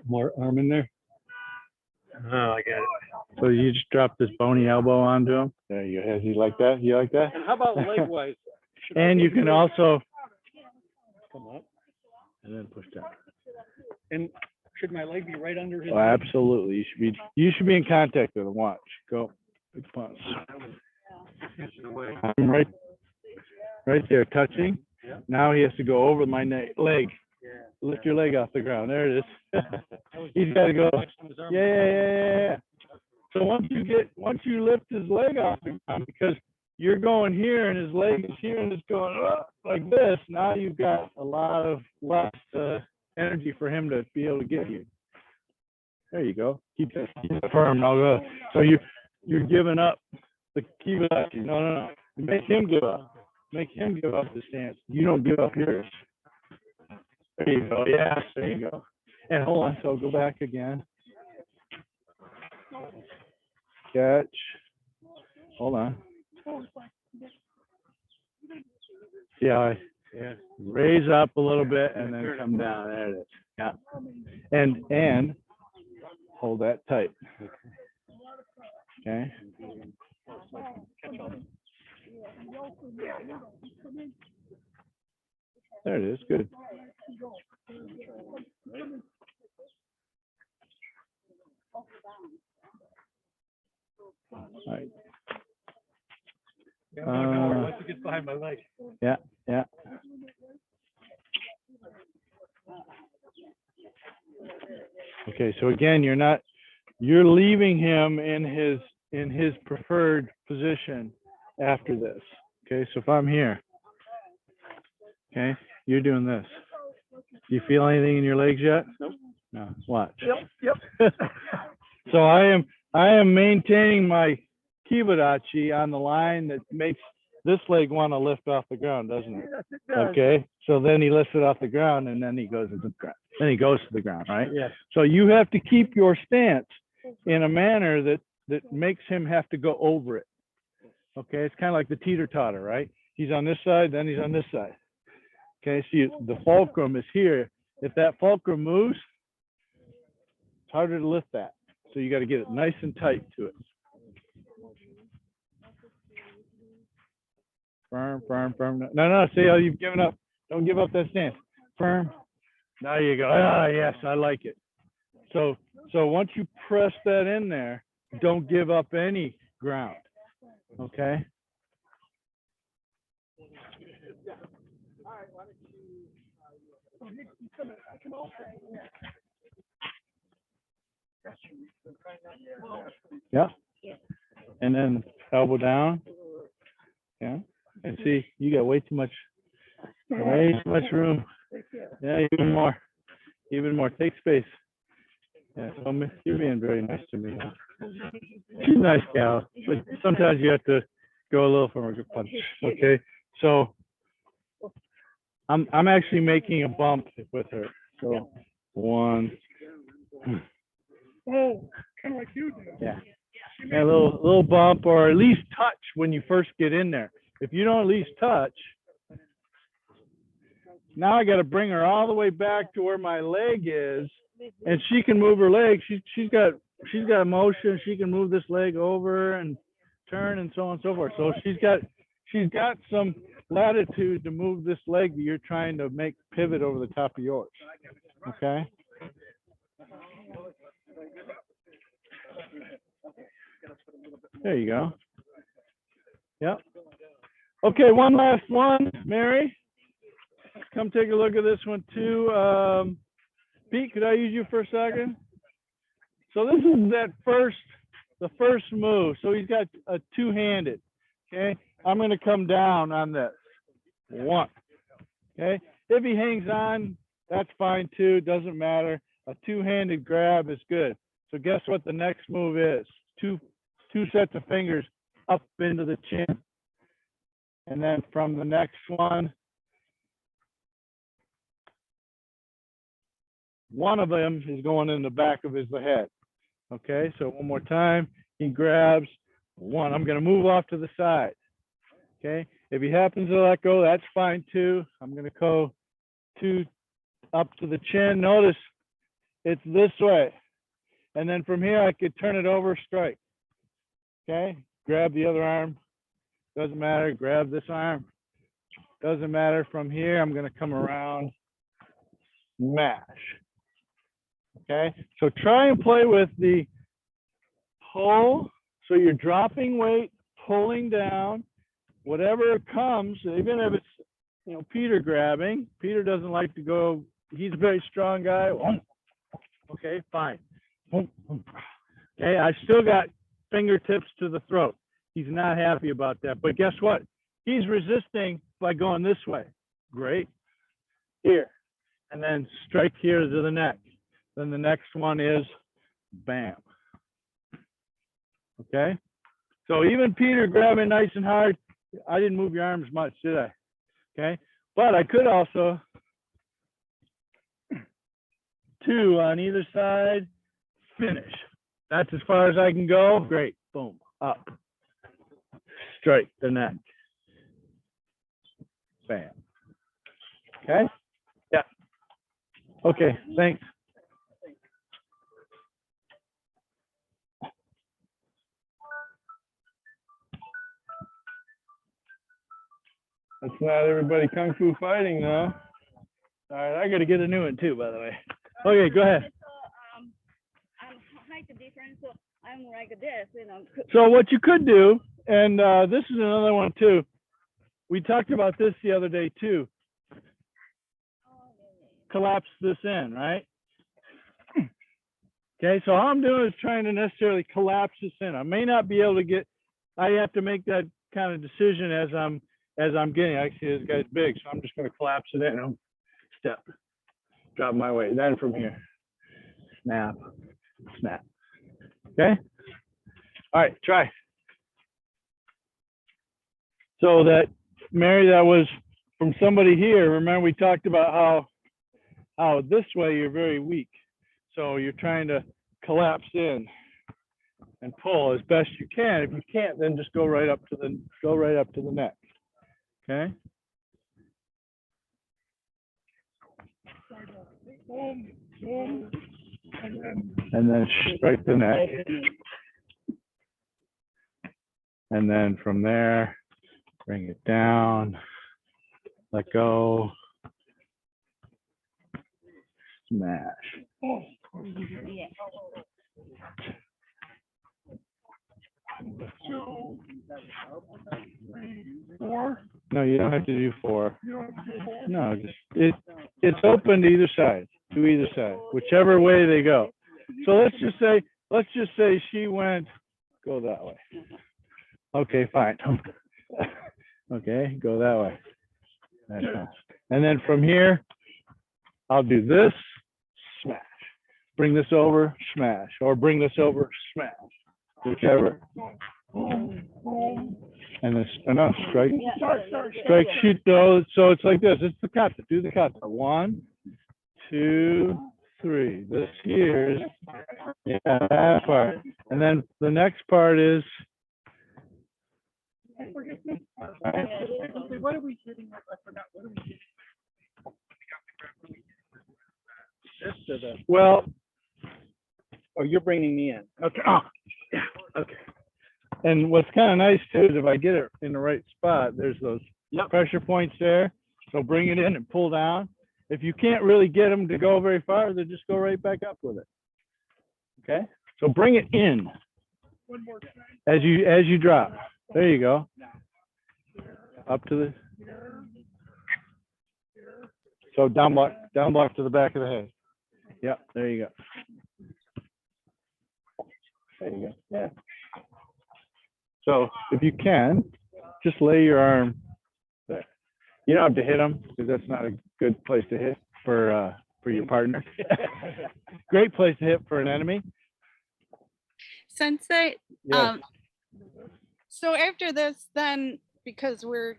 More arm in there. Oh, I got it. So you just drop this bony elbow onto him. There you go. Has he like that? You like that? And how about leg wise? And you can also Come up. and then push down. And should my leg be right under his? Oh, absolutely. You should be in contact with him. Watch. Go. Big punch. I'm right there touching. Yeah. Now he has to go over my leg. Yeah. Lift your leg off the ground. There it is. He's got to go. Yeah. So once you lift his leg off the ground, because you're going here and his leg is here and it's going like this, now you've got a lot of less energy for him to be able to get you. There you go. Keep it firm. Now go. So you're giving up the kibarachi. No. Make him give up. Make him give up the stance. You don't give up yours. There you go. Yes, there you go. And hold on. So go back again. Catch. Hold on. See how I raise up a little bit and then come down. There it is. Yeah. And hold that tight. Okay. There it is. Good. All right. Once it gets behind my leg. Yeah. Okay, so again, you're not you're leaving him in his preferred position after this. Okay, so if I'm here, okay, you're doing this. Do you feel anything in your legs yet? Nope. No. Watch. Yep. So I am maintaining my kibadachi on the line that makes this leg want to lift off the ground, doesn't it? Yes, it does. Okay. So then he lifts it off the ground and then he goes to the ground. Then he goes to the ground, right? Yes. So you have to keep your stance in a manner that makes him have to go over it. Okay, it's kind of like the teeter-totter, right? He's on this side, then he's on this side. Okay, so the fulcrum is here. If that fulcrum moves, it's harder to lift that. So you got to get it nice and tight to it. Firm, firm, firm. No, see how you've given up. Don't give up that stance. Firm. There you go. Ah, yes, I like it. So once you press that in there, don't give up any ground. Okay. Yeah. And then elbow down. Yeah. And see, you got way too much room. Yeah, even more. Take space. Yeah, so you're being very nice to me. She's a nice gal, but sometimes you have to go a little for a good punch. Okay, so I'm actually making a bump with her. So 1. Oh, kind of like you do. Yeah. A little bump, or at least touch when you first get in there. If you don't at least touch, now I got to bring her all the way back to where my leg is, and she can move her leg. She's got motion. She can move this leg over and turn and so on and so forth. So she's got some latitude to move this leg that you're trying to make pivot over the top of yours. Okay. There you go. Yep. Okay, one last one, Mary. Come take a look at this one too. Pete, could I use you for a second? So this is the first move. So he's got a two-handed. Okay, I'm going to come down on this. 1. Okay, if he hangs on, that's fine too. Doesn't matter. A two-handed grab is good. So guess what the next move is? Two sets of fingers up into the chin. And then from the next one of them is going in the back of his head. Okay, so one more time. He grabs 1. I'm going to move off to the side. Okay, if he happens to let go, that's fine too. I'm going to go 2 up to the chin. Notice it's this way. And then from here, I could turn it over, strike. Okay, grab the other arm. Doesn't matter. Grab this arm. Doesn't matter. From here, I'm going to come around, smash. Okay, so try and play with the pull. So you're dropping weight, pulling down, whatever comes, even if it's, Peter grabbing. Peter doesn't like to go. He's a very strong guy. Okay, fine. Okay, I still got fingertips to the throat. He's not happy about that. But guess what? He's resisting by going this way. Great. Here. And then strike here to the neck. Then the next one is bam. Okay? So even Peter grabbing nice and hard, I didn't move your arms much, did I? Okay? But I could also 2 on either side, finish. That's as far as I can go. Great. Boom. Up. Straight the neck. Bam. Okay? Yeah. Okay, thanks. That's not everybody kung fu fighting though. All right, I got to get a new one too, by the way. Okay, go ahead. So I'm height different, so I'm like this, So what you could do, and this is another one too. We talked about this the other day too. Collapse this in, right? Okay, so all I'm doing is trying to necessarily collapse this in. I may not be able to get, I have to make that kind of decision as I'm getting. I see this guy's big, so I'm just going to collapse it in. Step, drop my weight. Then from here, snap, snap. Okay. All right, try. So that, Mary, that was from somebody here. Remember we talked about how this way you're very weak. So you're trying to collapse in and pull as best you can. If you can't, then just go right up to the neck. Okay. Boom, boom, And then strike the neck. And then from there, bring it down, let go, smash. Yeah. 2, 3, 4. No, you don't have to do 4. You don't have to do 4. No, just it's open to either side, whichever way they go. So let's just say she went, go that way. Okay, fine. Okay, go that way. That's fine. And then from here, I'll do this, smash. Bring this over, smash, or bring this over, smash, whichever. Boom, boom. And then enough, strike, Strike. shoot those. So it's like this. It's the kata. Do the kata. 1, 2, 3. This here is, yeah, that part. And then the next part is, I forget this. What are we hitting? I forgot. What are we hitting? well, Oh, you're bringing me in. okay. Oh, yeah. Okay. And what's kind of nice too is if I get it in the right spot, there's those pressure points there. So bring it in and pull down. If you can't really get them to go very far, then just go right back up with it. Okay. So bring it in One more time. as you drop. There you go. Up to the. So down block to the back of the head. Yep. There you go. There you go. Yeah. So if you can, just lay your arm there. You don't have to hit them because that's not a good place to hit for your partner. Great place to hit for an enemy. Sensei, Yes. so after this, then, because we're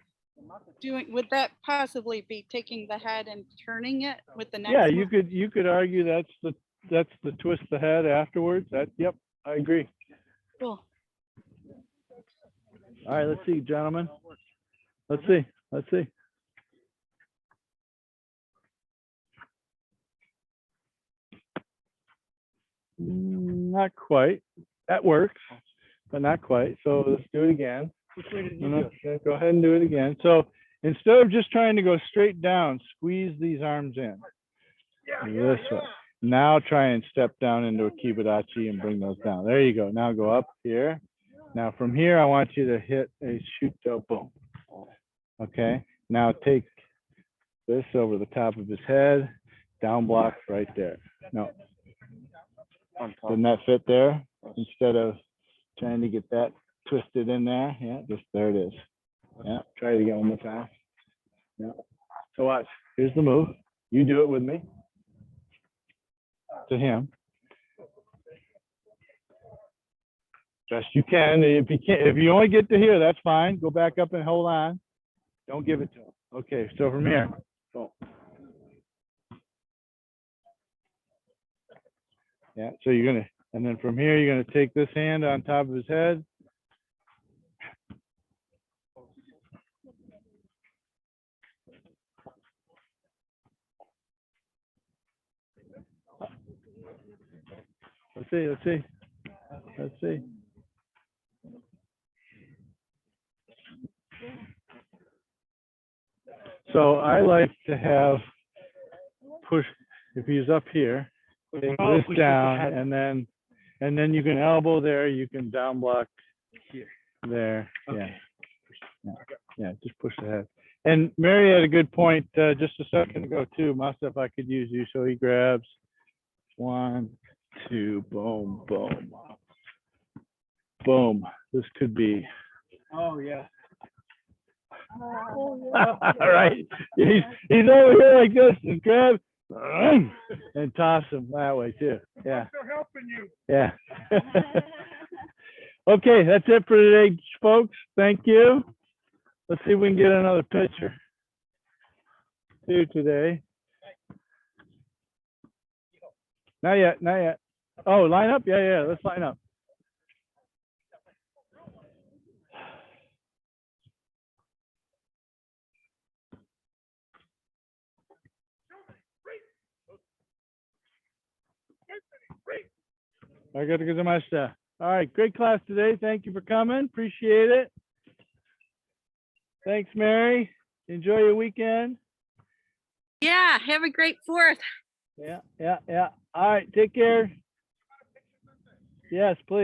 doing, would that possibly be taking the head and turning it with the next? Yeah, move? you could argue that's the twist the head afterwards. Yep, I agree. Cool. All right, let's see, gentlemen. Let's see. Not quite. That works, but not quite. So let's do it again. Which way did you do? Okay, go ahead and do it again. So instead of just trying to go straight down, squeeze these arms in this way. Now try and step down into a kibadachi and bring those down. There you go. Now go up here. Now from here, I want you to hit a shuto boom. Okay. Now take this over the top of his head, down block right there. No. Doesn't that fit there? Instead of trying to get that twisted in there. Yeah, just there it is. Yeah, try it again one more time. Yeah. So watch. Here's the move. You do it with me. To him. Best you can. If you only get to here, that's fine. Go back up and hold on. Don't give it to him. Okay, so from here. Boom. Yeah, so you're gonna, and then from here, you're gonna take this hand on top of his head. Let's see. So I like to have push, if he's up here, take this down, and then you can elbow there, you can down block here, there, yeah, just push the head. And Mary had a good point just a second ago too. Masa, if I could use you, so he grabs 1, 2, boom, boom. Boom. This could be. Oh, yeah. All right. He's over here like this and grab and toss him that way too. Yeah. They're helping you. Yeah. Okay, that's it for today, folks. Thank you. Let's see if we can get another picture. Today. Not yet, not yet. Oh, line up? Yeah, yeah, let's line up. I got to get to my stuff. All right, great class today. Thank you for coming. Appreciate it. Thanks, Mary. Enjoy your weekend. Yeah, have a great 4th. Yeah, yeah, yeah. All right, take care. Yes, please.